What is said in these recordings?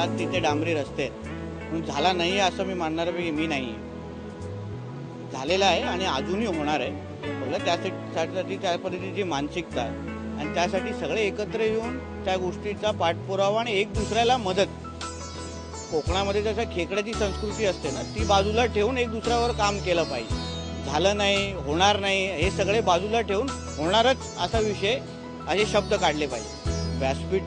असतात तिथे डांबरी रस्ते आहेत. म्हणून झाला नाही असं मी मानणाऱ्यापैकी मी नाही आहे. झालेला आहे आणि अजूनही होणार आहे. बघा त्यासाठी त्या पद्धतीची मानसिकता आणि त्यासाठी सगळे एकत्र येऊन त्या गोष्टीचा पाठपुरावा आणि एक दुसऱ्याला मदत. कोकणामध्ये जसं खेकड्याची संस्कृती असते ना, ती बाजूला ठेवून एक दुसऱ्यावर काम केलं पाहिजे. झालं नाही, होणार नाही, हे सगळे बाजूला ठेवून होणारच असा विषय, असे शब्द काढले पाहिजे. व्यासपीठ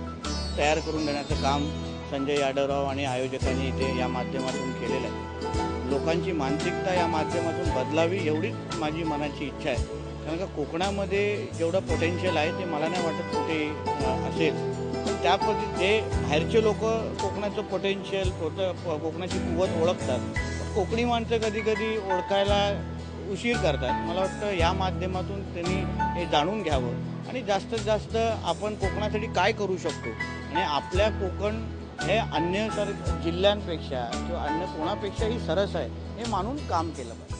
तयार करून देण्याचं काम संजय यादवराव आणि आयोजकांनी इथे या माध्यमातून केलेलं आहे. लोकांची मानसिकता या माध्यमातून बदलावी एवढीच माझी मनाची इच्छा आहे. कारण का कोकणामध्ये जेवढं पोटेन्शियल आहे ते मला नाही वाटत कुठे असेल. पण त्या पद्धतीने बाहेरचे लोक कोकणाचं पोटेन्शियल कोकणाची कुवत ओळखतात. कोकणी माणसं कधी कधी ओळखायला उशीर करतात. मला वाटतं या माध्यमातून त्यांनी हे जाणून घ्यावं आणि जास्तीत जास्त आपण कोकणासाठी काय करू शकतो आणि आपल्या कोकण हे अन्य जिल्ह्यांपेक्षा किंवा अन्य कोणापेक्षाही सरस आहे हे मानून काम केलं पाहिजे.